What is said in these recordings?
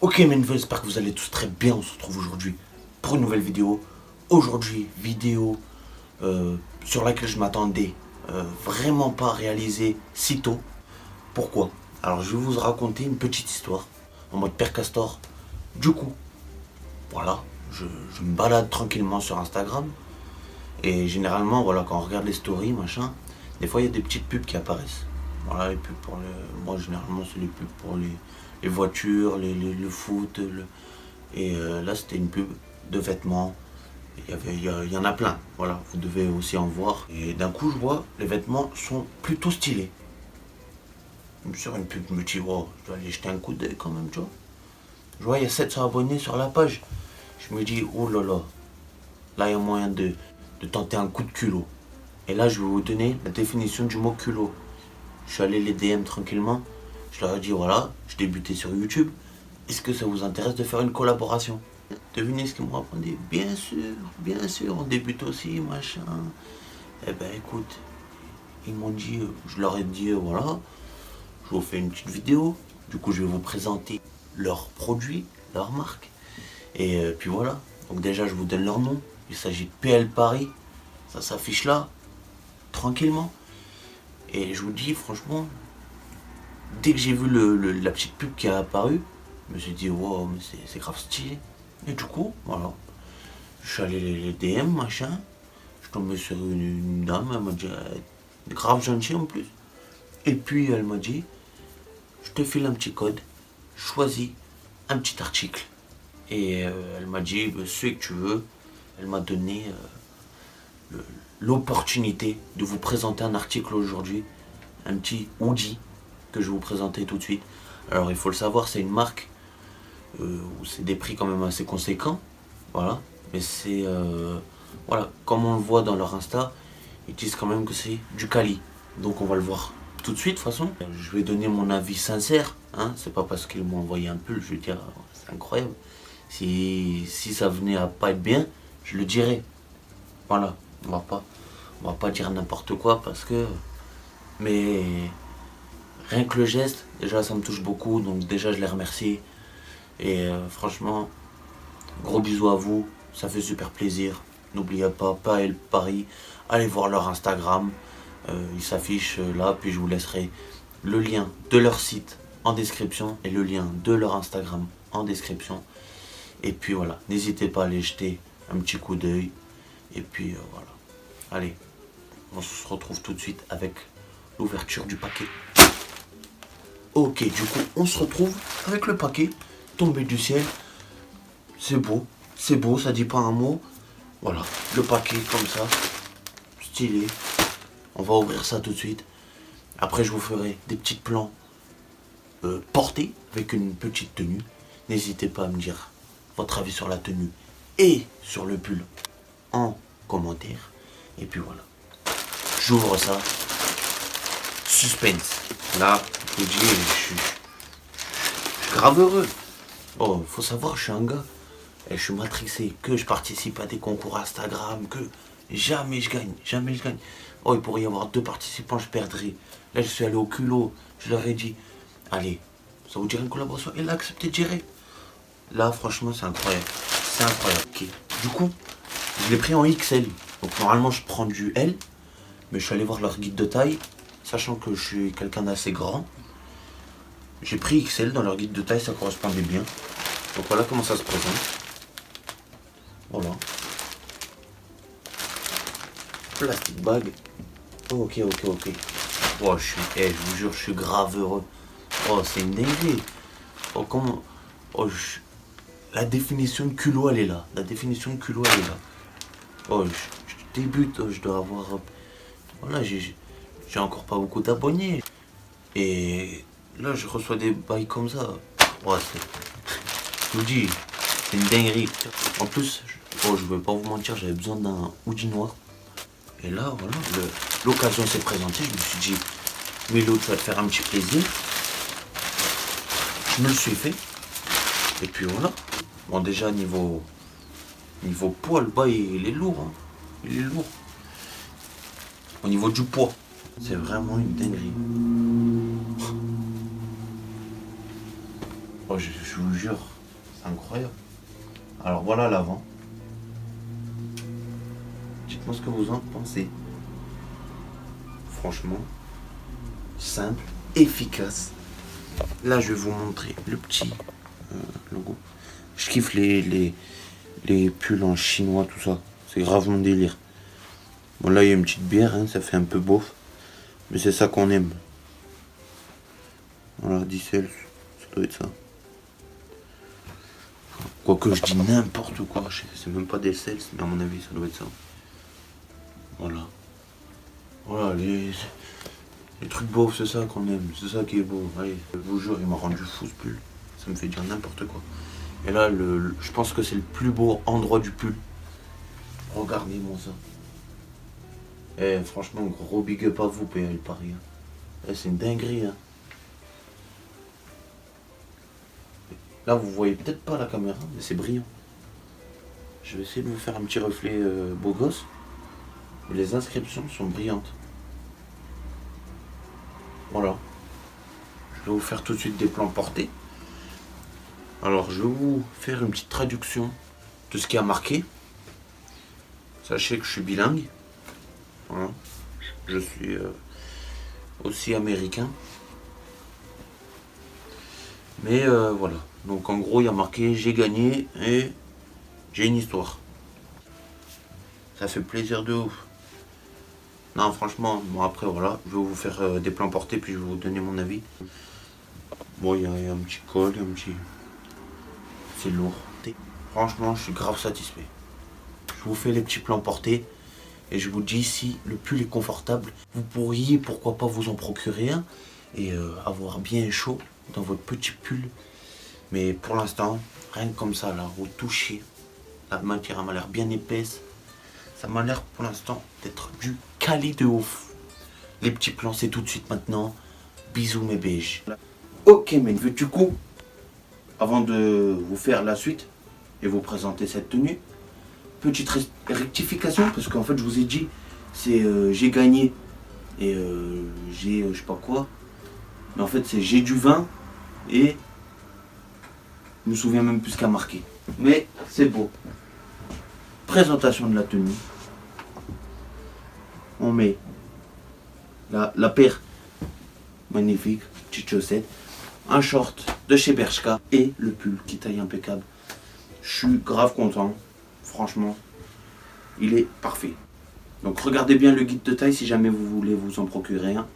Ok mes neveux, j'espère que vous allez tous très bien. On se retrouve aujourd'hui pour une nouvelle vidéo. Aujourd'hui, vidéo sur laquelle je m'attendais vraiment pas à réaliser si tôt. Pourquoi? Alors je vais vous raconter une petite histoire en mode Père Castor. Du coup, voilà, je me balade tranquillement sur Instagram. Et généralement, voilà, quand on regarde les stories, machin, des fois il y a des petites pubs qui apparaissent. Voilà, les pubs pour les. Moi généralement c'est les pubs pour les voitures, le foot. Et là c'était une pub de vêtements. Il y en a plein, voilà, vous devez aussi en voir. Et d'un coup je vois les vêtements sont plutôt stylés. Sur une pub, je me dis, wow, je dois aller jeter un coup d'œil quand même, tu vois. Je vois il y a 700 abonnés sur la page. Je me dis, oh là il y a moyen de tenter un coup de culot. Et là, je vais vous donner la définition du mot culot. Je suis allé les DM tranquillement. Je leur ai dit, voilà, je débutais sur YouTube. Est-ce que ça vous intéresse de faire une collaboration? Devinez ce qu'ils m'ont répondu. Bien sûr, on débute aussi, machin. Eh ben, écoute, ils m'ont dit, je leur ai dit, voilà, je vous fais une petite vidéo. Du coup, je vais vous présenter leurs produits, leurs marques. Et puis voilà. Donc déjà, je vous donne leur nom. Il s'agit de PL Paris. Ça s'affiche là, tranquillement. Et je vous dis, franchement, dès que j'ai vu la petite pub qui a apparu, je me suis dit, wow, mais c'est grave stylé. Et du coup, voilà. Je suis allé les DM, machin. Je suis tombé sur une dame, elle m'a dit, grave gentille en plus. Et puis elle m'a dit, je te file un petit code, choisis un petit article. Et elle m'a dit, celui que tu veux. Elle m'a donné l'opportunité de vous présenter un article aujourd'hui, un petit hoodie que je vais vous présenter tout de suite. Alors il faut le savoir, c'est une marque où c'est des prix quand même assez conséquents, voilà. Mais c'est voilà, comme on le voit dans leur Insta, ils disent quand même que c'est du quali. Donc on va le voir tout de suite de toute façon. Je vais donner mon avis sincère, hein. C'est pas parce qu'ils m'ont envoyé un pull, je vais dire c'est incroyable. Si ça venait à pas être bien, je le dirais. Voilà, on va pas dire n'importe quoi parce que. Mais rien que le geste, déjà ça me touche beaucoup, donc déjà je les remercie. Et franchement, gros bisous à vous, ça fait super plaisir. N'oubliez pas, PL Paris, allez voir leur Instagram, il s'affiche là, puis je vous laisserai le lien de leur site en description et le lien de leur Instagram en description. Et puis voilà, n'hésitez pas à aller jeter un petit coup d'œil. Et puis voilà, allez, on se retrouve tout de suite avec l'ouverture du paquet. Ok, du coup, on se retrouve avec le paquet tombé du ciel. C'est beau, ça dit pas un mot. Voilà, le paquet comme ça, stylé. On va ouvrir ça tout de suite. Après, je vous ferai des petits plans portés avec une petite tenue. N'hésitez pas à me dire votre avis sur la tenue et sur le pull en commentaire. Et puis voilà, j'ouvre ça. Suspense. Là, je vous dis, je suis grave heureux. Oh, faut savoir, je suis un gars. Et je suis matrixé, que je participe à des concours Instagram, que jamais je gagne, jamais je gagne. Oh, il pourrait y avoir 2 participants, je perdrais. Là, je suis allé au culot, je leur ai dit, allez, ça vous dirait une collaboration? Et là, accepté direct. Là, franchement, c'est incroyable. C'est incroyable. Ok. Du coup, je l'ai pris en XL. Donc, normalement, je prends du L. Mais je suis allé voir leur guide de taille, sachant que je suis quelqu'un d'assez grand. J'ai pris XL dans leur guide de taille, ça correspondait bien. Donc, voilà comment ça se présente. Voilà. Plastic bag. Ok. Oh, je vous jure, je suis grave heureux. Oh, c'est une dinguerie. Oh, comment. Oh, la définition de culot, elle est là. Oh, je débute, oh, je dois avoir. Voilà, j'ai encore pas beaucoup d'abonnés. Et là, je reçois des bails comme ça. Ouais, je vous dis, c'est une dinguerie. En plus, je vais pas vous mentir, j'avais besoin d'un hoodie noir. Et là, voilà, l'occasion s'est présentée. Je me suis dit, Milo, tu vas te faire un petit plaisir. Je me le suis fait. Et puis voilà. Bon, déjà, niveau poids, le bas, il est lourd. Hein. Il est lourd. Au niveau du poids, c'est vraiment une dinguerie. Oh, je vous jure, c'est incroyable. Alors voilà l'avant. Dites-moi ce que vous en pensez. Franchement, simple, efficace. Là, je vais vous montrer le petit logo. Je kiffe les pulls en chinois, tout ça. C'est grave mon délire. Bon, là, il y a une petite bière, hein, ça fait un peu beauf. Mais c'est ça qu'on aime. Voilà, Dicel, ça doit être ça. Quoique je dis n'importe quoi, c'est même pas des sels, mais à mon avis, ça doit être ça. Voilà. Voilà, les trucs beaufs, c'est ça qu'on aime, c'est ça qui est beau. Allez, je vous jure, il m'a rendu fou ce pull. Ça me fait dire n'importe quoi. Et là, je pense que c'est le plus beau endroit du pull. Regardez-moi ça. Eh, franchement, gros big up à vous, PL Paris. Hein. Eh, c'est une dinguerie. Hein. Là, vous voyez peut-être pas la caméra, mais c'est brillant. Je vais essayer de vous faire un petit reflet beau gosse. Mais les inscriptions sont brillantes. Voilà. Je vais vous faire tout de suite des plans portés. Alors, je vais vous faire une petite traduction de ce qui a marqué. Sachez que je suis bilingue. Voilà. Je suis aussi américain. Mais voilà. Donc en gros, il y a marqué j'ai gagné et j'ai une histoire. Ça fait plaisir de ouf. Non, franchement, bon après voilà, je vais vous faire des plans portés puis je vais vous donner mon avis. Bon, il y a un petit col, il y a un petit... C'est lourd. Franchement, je suis grave satisfait. Je vous fais les petits plans portés et je vous dis si le pull est confortable, vous pourriez pourquoi pas vous en procurer un et avoir bien chaud dans votre petit pull. Mais pour l'instant, rien que comme ça, là, au toucher, la matière m'a l'air bien épaisse. Ça m'a l'air pour l'instant d'être du quali de ouf. Les petits plans, c'est tout de suite maintenant. Bisous mes beiges. Ok, mais du coup, avant de vous faire la suite et vous présenter cette tenue, petite rectification, parce qu'en fait, je vous ai dit, c'est j'ai gagné et j'ai je sais pas quoi. Mais en fait, c'est j'ai du vin et je me souviens même plus ce qu'a marqué. Mais c'est beau. Présentation de la tenue. On met la paire magnifique, petite chaussette, un short de chez Bershka et le pull qui taille impeccable. Je suis grave content. Franchement, il est parfait. Donc regardez bien le guide de taille si jamais vous voulez vous en procurer un.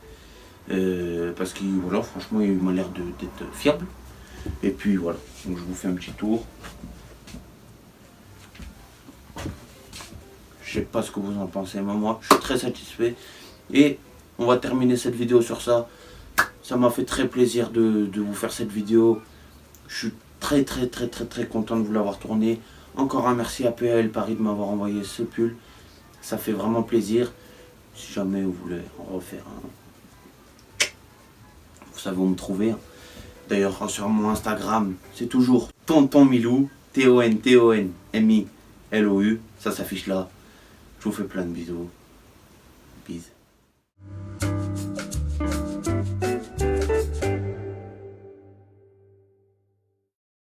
Parce que voilà, franchement, il m'a l'air d'être fiable. Et puis voilà, donc je vous fais un petit tour. Je sais pas ce que vous en pensez, mais moi je suis très satisfait. Et on va terminer cette vidéo sur ça. Ça m'a fait très plaisir de vous faire cette vidéo. Je suis très content de vous l'avoir tourné. Encore un merci à PL Paris de m'avoir envoyé ce pull. Ça fait vraiment plaisir. Si jamais vous voulez en refaire un, vous savez où me trouver. D'ailleurs sur mon Instagram, c'est toujours Tonton Milou, TONTONMILOU. Ça s'affiche là. Je vous fais plein de bisous. Bisous.